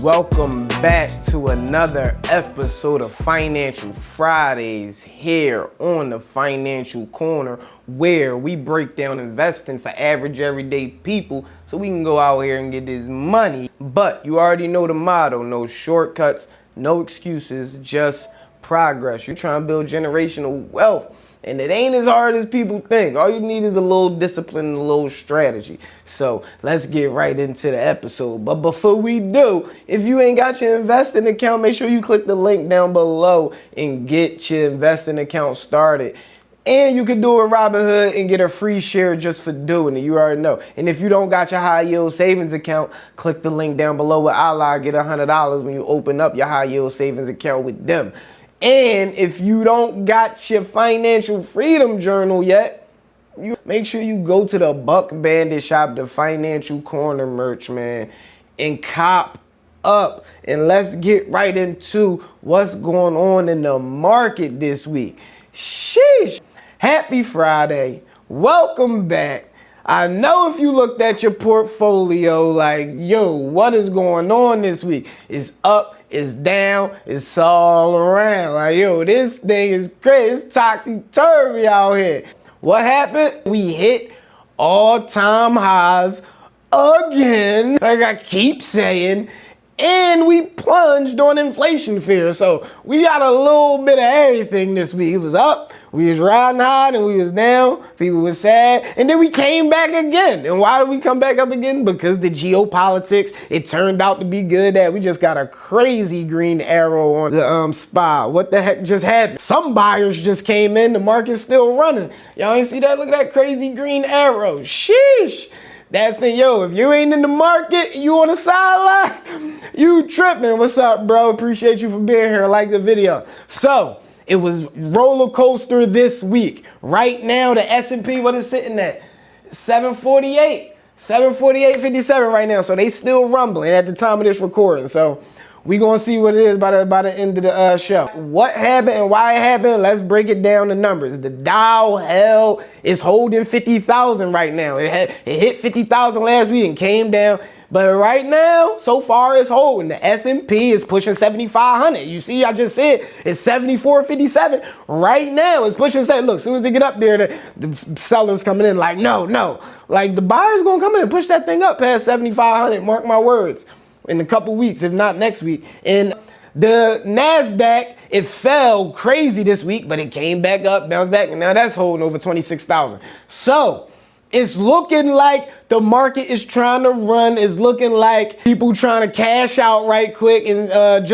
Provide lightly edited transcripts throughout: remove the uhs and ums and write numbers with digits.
Welcome back to another episode of Financial Fridays here on the Financial Corner, where we break down investing for average everyday people so we can go out here and get this money. But you already know the motto: no shortcuts, no excuses, just progress. You're trying to build generational wealth, and it ain't as hard as people think. All you need is a little discipline and a little strategy. So let's get right into the episode. But before we do, if you ain't got your investing account, make sure you click the link down below and get your investing account started. And you can do it Robinhood and get a free share just for doing it. You already know. And if you don't got your high yield savings account, click the link down below with Allah. Get $100 when you open up your high yield savings account with them. And if you don't got your financial freedom journal yet, you make sure you go to the Buck Bandit shop, the Financial Corner merch, man, and cop up. And let's get right into what's going on in the market this week. Sheesh. Happy Friday. Welcome back. I know if you looked at your portfolio like, yo, what is going on this week? It's up. It's down, it's all around. Like, yo, this thing is crazy. It's topsy-turvy out here. What happened? We hit all-time highs again, like I keep saying, and we plunged on inflation fear. So we got a little bit of everything this week. It was up, we was riding high, and we was down. People was sad, and then we came back again. And why did we come back up again? Because the geopolitics, it turned out to be good. That we just got a crazy green arrow on the SPY. What the heck just happened? Some buyers just came in. The market's still running. Y'all ain't see that? Look at that crazy green arrow. Sheesh. That thing, yo, if you ain't in the market, you on the sidelines, you tripping. What's up, bro? Appreciate you for being here. Like the video. So it was roller coaster this week. Right now, the S&P, what is sitting at? 748. 748.57 right now. So they still rumbling at the time of this recording. So we gonna see what it is by the end of the show. What happened and why it happened? Let's break it down to numbers. The Dow is holding 50,000 right now. It hit 50,000 last week and came down. But right now, so far it's holding. The S&P is pushing 7,500. You see, I just said it's 74.57. Right now, it's pushing. Look, as soon as they get up there, the sellers coming in like, no. Like, the buyers gonna come in and push that thing up past 7,500. Mark my words. In a couple weeks, if not next week. And the NASDAQ, it fell crazy this week, but it came back up, bounced back, and now that's holding over 26,000. So it's looking like the market is trying to run. It's looking like people trying to cash out right quick and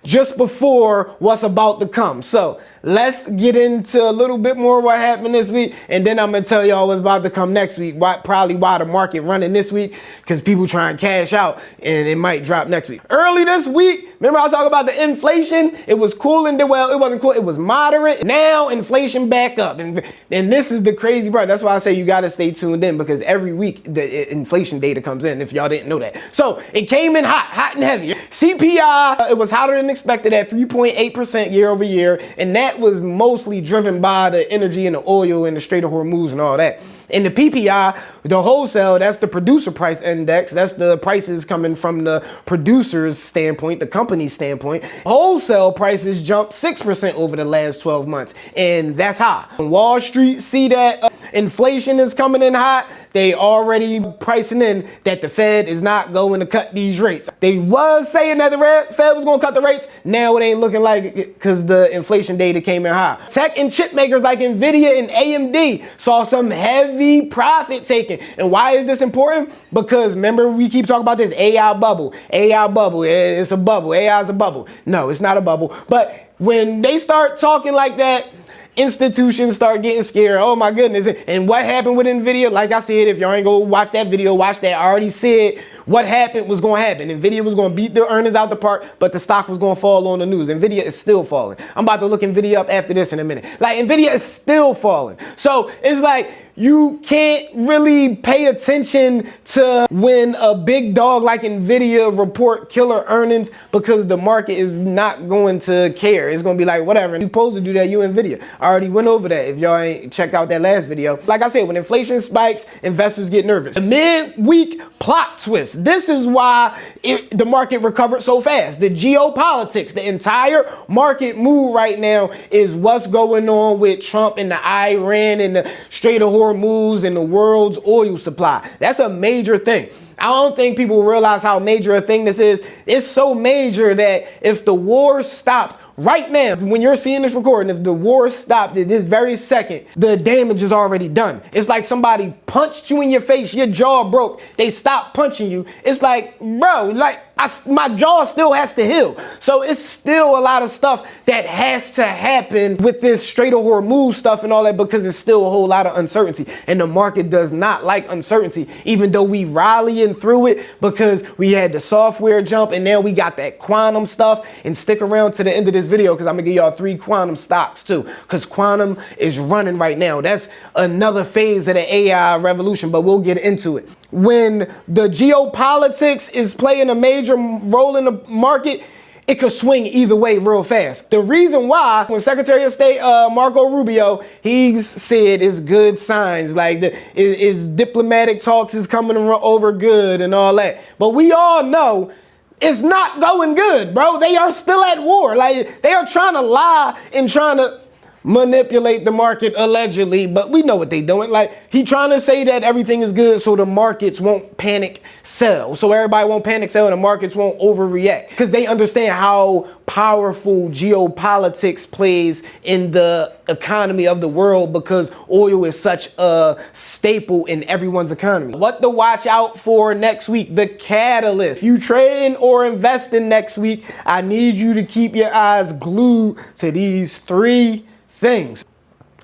just before what's about to come. So let's get into a little bit more what happened this week, and then I'm gonna tell y'all what's about to come next week. Probably why the market running this week, because people try and cash out, and it might drop next week. Early this week, remember I was talking about the inflation? It was cooling. Well, it wasn't cool. It was moderate. Now inflation back up, and this is the crazy part. That's why I say you gotta stay tuned in, because every week the inflation data comes in. If y'all didn't know that, so it came in hot and heavy. CPI, it was hotter than expected at 3.8% year over year, and that was mostly driven by the energy and the oil and the Strait of Hormuz and all that. And the PPI, the wholesale, that's the producer price index. That's the prices coming from the producer's standpoint, the company's standpoint. Wholesale prices jumped 6% over the last 12 months. And that's high. Wall Street see that inflation is coming in hot. They already pricing in that the Fed is not going to cut these rates. They was saying that the Fed was going to cut the rates. Now it ain't looking like it, because the inflation data came in high. Tech and chip makers like Nvidia and AMD saw some heavy profit taking. And why is this important? Because remember, we keep talking about this AI bubble. AI bubble. It's a bubble. AI is a bubble. No, it's not a bubble. But when they start talking like that, institutions start getting scared. Oh my goodness. And what happened with Nvidia? Like I said, if y'all ain't go watch that video, watch that. I already said what happened was going to happen. Nvidia was going to beat the earnings out the park, but the stock was going to fall on the news. Nvidia is still falling. I'm about to look Nvidia up after this in a minute. Like, Nvidia is still falling. So it's like, you can't really pay attention to when a big dog like Nvidia report killer earnings, because the market is not going to care. It's going to be like, whatever. You're supposed to do that, you Nvidia. I already went over that if y'all ain't checked out that last video. Like I said, when inflation spikes, investors get nervous. The midweek plot twist. This is why the market recovered so fast. The geopolitics, the entire market move right now is what's going on with Trump and the Iran and the Strait of Hormuz and the world's oil supply. That's a major thing. I don't think people realize how major a thing this is. It's so major that if the war stopped right now, when you're seeing this recording, if the war stopped at this very second, the damage is already done. It's like somebody punched you in your face, your jaw broke, they stopped punching you. It's like, bro, like my jaw still has to heal. So it's still a lot of stuff that has to happen with this Strait of Hormuz stuff and all that, because it's still a whole lot of uncertainty. And the market does not like uncertainty, even though we rallying through it because we had the software jump and now we got that quantum stuff. And stick around to the end of this video because I'm gonna give y'all 3 quantum stocks too, because quantum is running right now. That's another phase of the AI revolution, but we'll get into it. When the geopolitics is playing a major role in the market, it could swing either way real fast. The reason why, when Secretary of State Marco Rubio, he said it's good signs, like his diplomatic talks is coming over good and all that. But we all know it's not going good, bro. They are still at war. Like, they are trying to lie and trying to manipulate the market allegedly, but we know what they doing. Like, he trying to say that everything is good so the markets won't panic sell, so everybody won't panic sell and the markets won't overreact, because they understand how powerful geopolitics plays in the economy of the world, because oil is such a staple in everyone's economy. What to watch out for next week? The catalyst. If you trading or investing next week, I need you to keep your eyes glued to these 3 things.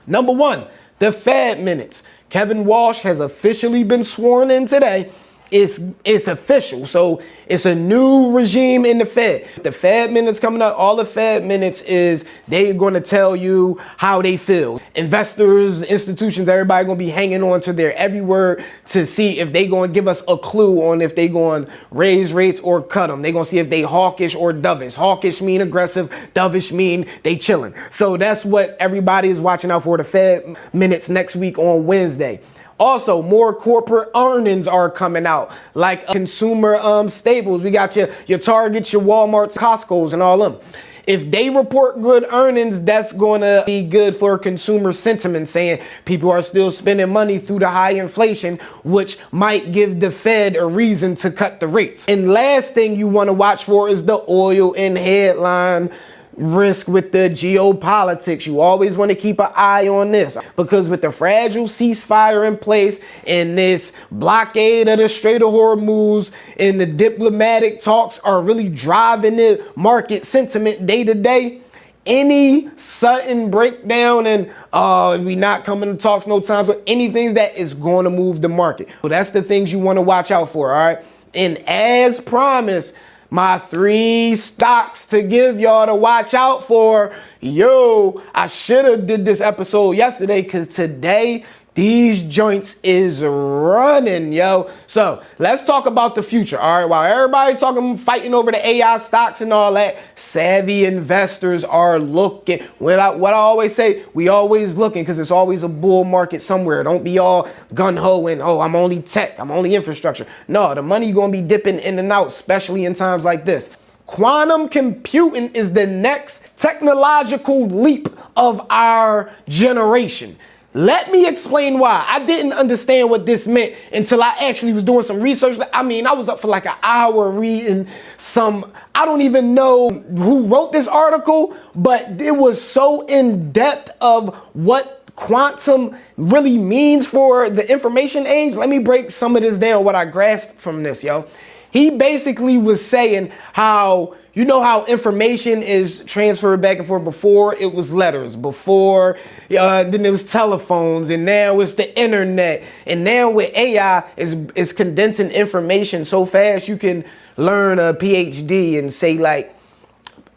Number 1, the Fed minutes. Kevin Walsh has officially been sworn in today. It's official. So it's a new regime in the Fed. The Fed minutes coming up, all the Fed minutes is they're going to tell you how they feel. Investors, institutions, everybody going to be hanging on to their every word to see if they going to give us a clue on if they going to raise rates or cut them. They going to see if they hawkish or dovish. Hawkish mean aggressive, dovish mean they chilling. So that's what everybody is watching out for, the Fed minutes next week on Wednesday. Also, more corporate earnings are coming out, like consumer staples. We got your Targets, your Walmarts, Costco's, and all them. If they report good earnings, that's going to be good for consumer sentiment, saying people are still spending money through the high inflation, which might give the Fed a reason to cut the rates. And last thing you want to watch for is the oil and headline risk with the geopolitics. You always want to keep an eye on this, because with the fragile ceasefire in place and this blockade of the Strait of Hormuz and the diplomatic talks are really driving the market sentiment day to day, any sudden breakdown and we not coming to talks no time, so anything that is going to move the market. So that's the things you want to watch out for, all right? And as promised, my 3 stocks to give y'all to watch out for. Yo, I should have did this episode yesterday, because today these joints is running, yo. So let's talk about the future, all right? While everybody fighting over the AI stocks and all that, savvy investors are looking. What I always say, we always looking, because it's always a bull market somewhere. Don't be all gun-ho and, oh, I'm only tech, I'm only infrastructure. No, the money gonna be dipping in and out, especially in times like this. Quantum computing is the next technological leap of our generation. Let me explain why. I didn't understand what this meant until I actually was doing some research. I mean, I was up for like an hour reading I don't even know who wrote this article, but it was so in depth of what quantum really means for the information age. Let me break some of this down, what I grasped from this, yo. He basically was saying how, you know how information is transferred back and forth. Before it was letters, before then it was telephones, and now it's the internet. And now with AI, is condensing information so fast you can learn a PhD in say like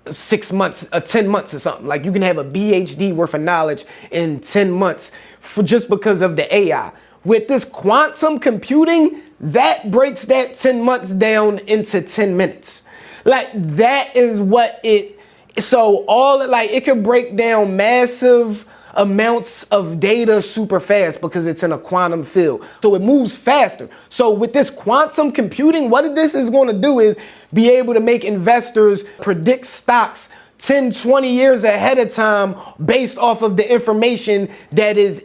6 months, 10 months or something. Like you can have a PhD worth of knowledge in 10 months for just because of the AI. With this quantum computing, that breaks that 10 months down into 10 minutes. Like that is what it, so all like it can break down massive amounts of data super fast because it's in a quantum field. So it moves faster. So with this quantum computing, what this is going to do is be able to make investors predict stocks 10, 20 years ahead of time based off of the information that is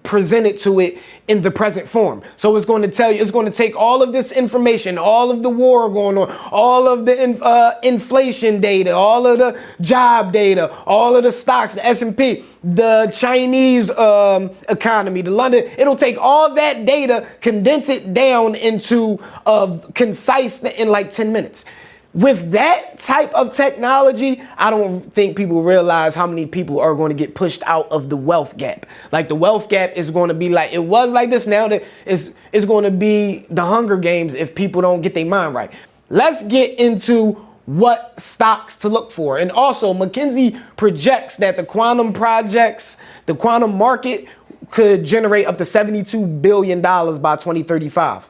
presented to it in the present form. So it's going to tell you, it's going to take all of this information, all of the war going on, all of the inflation data, all of the job data, all of the stocks, the S&P, the Chinese economy, the London. It'll take all that data, condense it down into concise in like 10 minutes. With that type of technology, I don't think people realize how many people are going to get pushed out of the wealth gap. Like the wealth gap is going to be like, it was like this, now that it's going to be the Hunger Games if people don't get their mind right. Let's get into what stocks to look for. And also, McKinsey projects that the quantum projects, the quantum market could generate up to $72 billion by 2035.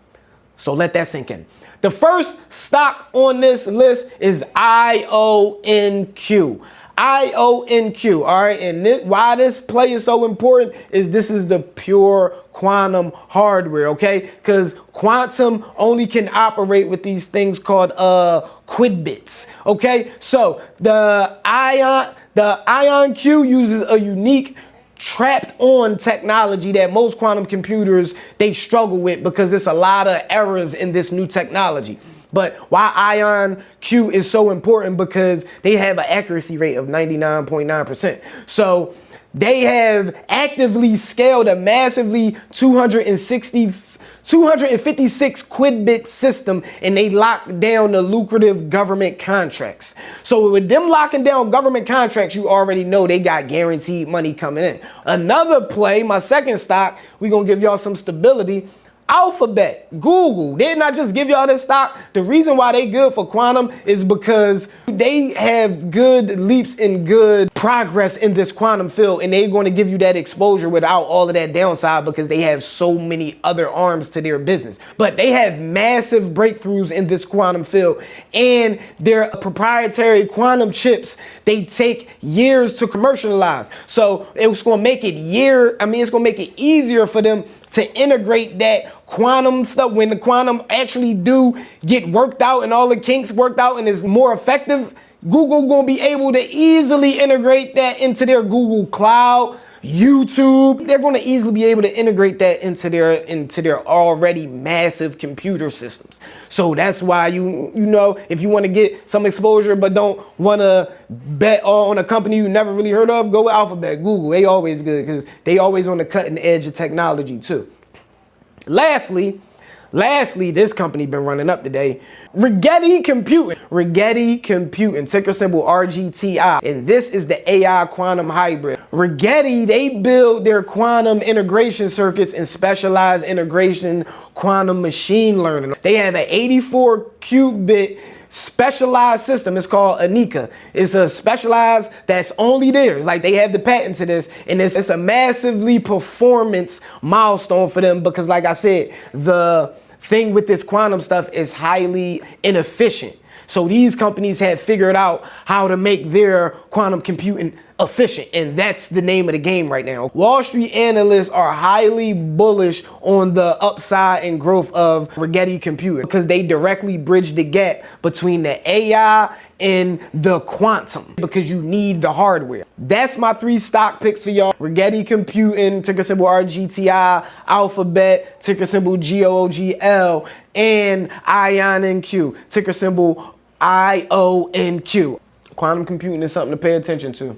So let that sink in. The first stock on this list is IONQ. IONQ, all right? And why this play is so important is this is the pure quantum hardware, okay? Because quantum only can operate with these things called qubits, okay? So the IONQ uses a unique trapped on technology that most quantum computers, they struggle with because there's a lot of errors in this new technology. But why IONQ is so important because they have an accuracy rate of 99.9%. So they have actively scaled a massively 256 qubit system, and they lock down the lucrative government contracts. So with them locking down government contracts, you already know they got guaranteed money coming in. Another play, my second stock, we're going to give y'all some stability. Alphabet, Google, didn't I just give y'all this stock? The reason why they good for quantum is because they have good leaps and good progress in this quantum field, and they're going to give you that exposure without all of that downside because they have so many other arms to their business. But they have massive breakthroughs in this quantum field, and their proprietary quantum chips, they take years to commercialize. So it's going to make it it's going to make it easier for them to integrate that quantum stuff. When the quantum actually do get worked out and all the kinks worked out and is more effective, Google gonna be able to easily integrate that into their Google Cloud, YouTube. They're gonna easily be able to integrate that into their already massive computer systems. So that's why you know, if you want to get some exposure but don't want to bet on a company you never really heard of, go with Alphabet, Google. They always good because they always on the cutting edge of technology too. Lastly, this company been running up today. Rigetti Computing, ticker symbol RGTI. And this is the AI quantum hybrid. Rigetti, they build their quantum integration circuits and specialized integration quantum machine learning. They have an 84 qubit specialized system. It's called Anika. It's a specialized that's only theirs. Like they have the patent to this, and it's a massively performance milestone for them because, like I said, the thing with this quantum stuff is highly inefficient. So these companies have figured out how to make their quantum computing efficient, and that's the name of the game right now. Wall Street analysts are highly bullish on the upside and growth of Rigetti Computing because they directly bridge the gap between the AI and the quantum because you need the hardware. That's my 3 stock picks for y'all. Rigetti Computing, ticker symbol RGTI, Alphabet, ticker symbol GOOGL, and IONQ, ticker symbol IONQ. Quantum computing is something to pay attention to.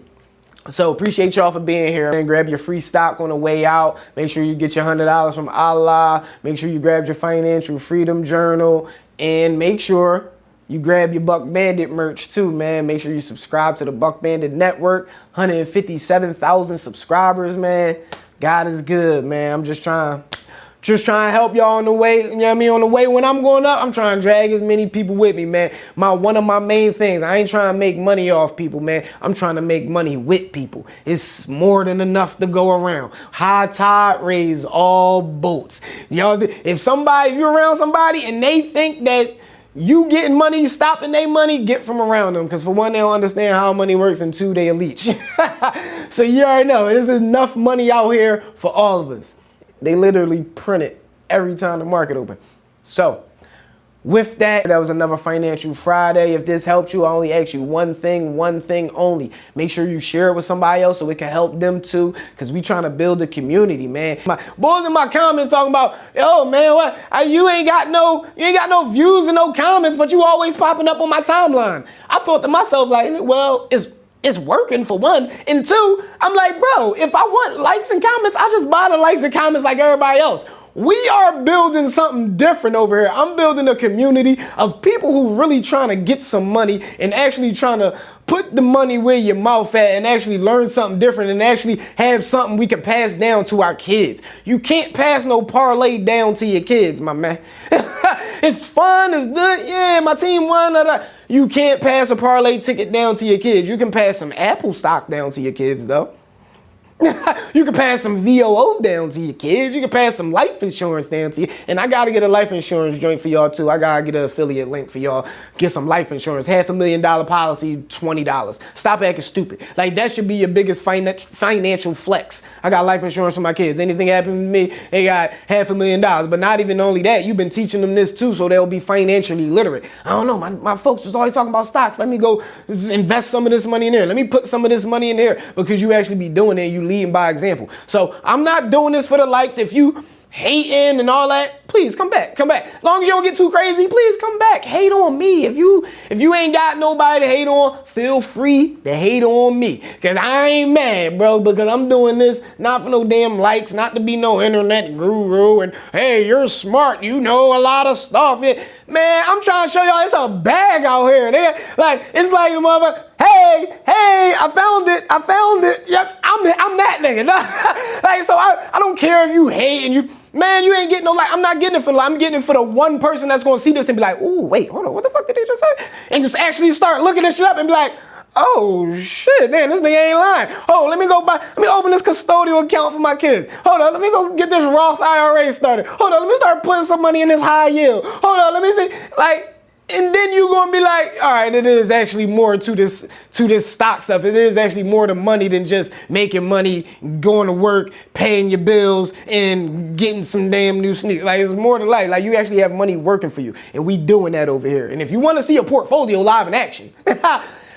So appreciate y'all for being here, and grab your free stock on the way out. Make sure you get your $100 from Allah. Make sure you grab your financial freedom journal, and make sure you grab your Buck Bandit merch too, man. Make sure you subscribe to the Buck Bandit Network. 157,000 subscribers, man. God is good, man. I'm just trying Just trying to help y'all on the way, you know what I mean? On the way when I'm going up, I'm trying to drag as many people with me, man. One of my main things, I ain't trying to make money off people, man. I'm trying to make money with people. It's more than enough to go around. High tide raise all boats. Y'all, if you're around somebody and they think that you getting money, stopping their money, get from around them. Because for one, they don't understand how money works, and two, they a leech. So you already know, there's enough money out here for all of us. They literally print it every time the market open. So with that was another Financial Friday. If this helped you, I only ask you one thing only. Make sure you share it with somebody else so it can help them too, because we trying to build a community, man. My boys in my comments talking about, oh man, what? You ain't got no views and no comments, but you always popping up on my timeline. I thought to myself, like, well, it's working for one. And two, I'm like, bro, if I want likes and comments, I just buy the likes and comments like everybody else. We are building something different over here. I'm building a community of people who really trying to get some money and actually trying to put the money where your mouth at and actually learn something different and actually have something we can pass down to our kids. You can't pass no parlay down to your kids, my man. It's fun, it's good. Yeah, my team won. You can't pass a parlay ticket down to your kids. You can pass some Apple stock down to your kids, though. You can pass some VOO down to your kids. You can pass some life insurance down to you. And I got to get a life insurance joint for y'all, too. I got to get an affiliate link for y'all. Get some life insurance. $500,000 policy, $20. Stop acting stupid. Like, that should be your biggest financial flex. I got life insurance for my kids. Anything happens to me, they got $500,000. But not even only that, you've been teaching them this, too, so they'll be financially literate. I don't know. My folks was always talking about stocks. Let me go invest some of this money in there. Let me put some of this money in there, because you actually be doing it. You leading by example. So I'm not doing this for the likes. If you hating and all that, please come back. As long as you don't get too crazy, please come back. Hate on me. If you ain't got nobody to hate on, feel free to hate on me. Cause I ain't mad, bro, because I'm doing this not for no damn likes, not to be no internet guru and hey, you're smart, you know a lot of stuff. Man, I'm trying to show y'all it's a bag out here. It's like a mother. Hey, I found it. Yep, I'm that nigga. Like, so I don't care if you hate and you ain't getting no like. I'm not getting it for the like. I'm getting it for the one person that's gonna see this and be like, ooh, wait, hold on, what the fuck did they just say? And just actually start looking this shit up and be like, oh shit, man, this nigga ain't lying. Oh, let me open this custodial account for my kids. Hold on, let me go get this Roth IRA started. Hold on, let me start putting some money in this high yield. Hold on, let me see, like. And then you're going to be like, all right, it is actually more to this stock stuff. It is actually more to money than just making money, going to work, paying your bills, and getting some damn new sneakers. Like, it's more to life. Like, you actually have money working for you. And we doing that over here. And if you want to see a portfolio live in action,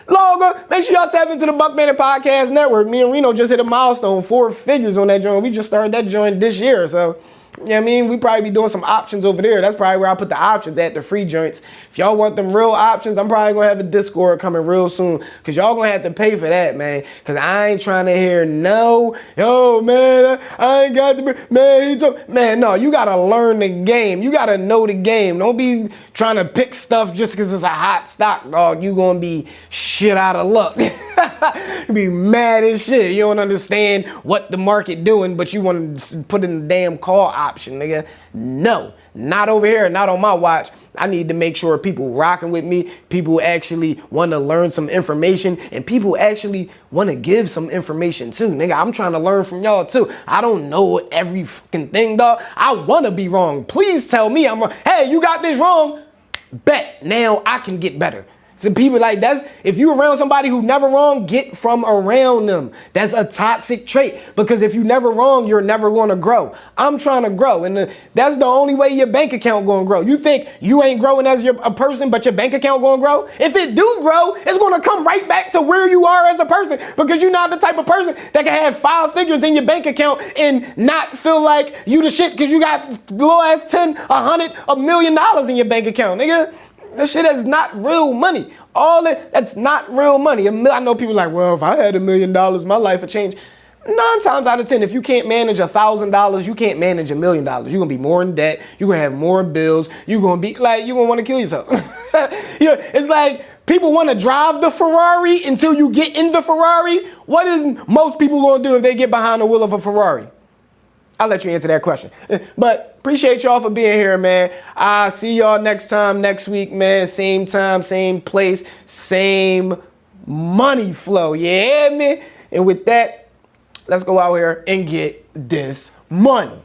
longer, make sure y'all tap into the Buckman Podcast Network. Me and Reno just hit a milestone, 4 figures on that joint. We just started that joint this year, so... You know what I mean? We probably be doing some options over there. That's probably where I put the options at, the free joints. If y'all want them real options, I'm probably going to have a Discord coming real soon, because y'all going to have to pay for that, man. Because I ain't trying to hear no, yo, man, I ain't got the, man, no, you got to learn the game. You got to know the game. Don't be trying to pick stuff just because it's a hot stock, dog. You going to be shit out of luck. You be mad as shit. You don't understand what the market doing, but you want to put in the damn call option, nigga. No, not over here, not on my watch. I need to make sure people rocking with me, people actually want to learn some information, and people actually want to give some information too, nigga. I'm trying to learn from y'all too. I don't know every fucking thing, dog. I want to be wrong. Please tell me I'm wrong. Hey, you got this wrong. Bet now I can get better. So people like if you around somebody who never wrong, get from around them. That's a toxic trait, because if you never wrong, you're never going to grow. I'm trying to grow, and that's the only way your bank account going to grow. You think you ain't growing as a person, but your bank account going to grow? If it do grow, it's going to come right back to where you are as a person, because you're not the type of person that can have 5 figures in your bank account and not feel like you the shit because you got little ass 10, 100, $1 million in your bank account, nigga. That shit is not real money. That's not real money. I know people like, well, if I had $1 million, my life would change. 9 times out of 10, if you can't manage $1,000, you can't manage $1 million. You're gonna be more in debt. You're gonna have more bills. You're gonna want to kill yourself. It's like people want to drive the Ferrari until you get in the Ferrari. What is most people gonna do if they get behind the wheel of a Ferrari? I'll let you answer that question. But appreciate y'all for being here, man. I'll see y'all next time, next week, man. Same time, same place, same money flow. You hear me? And with that, let's go out here and get this money.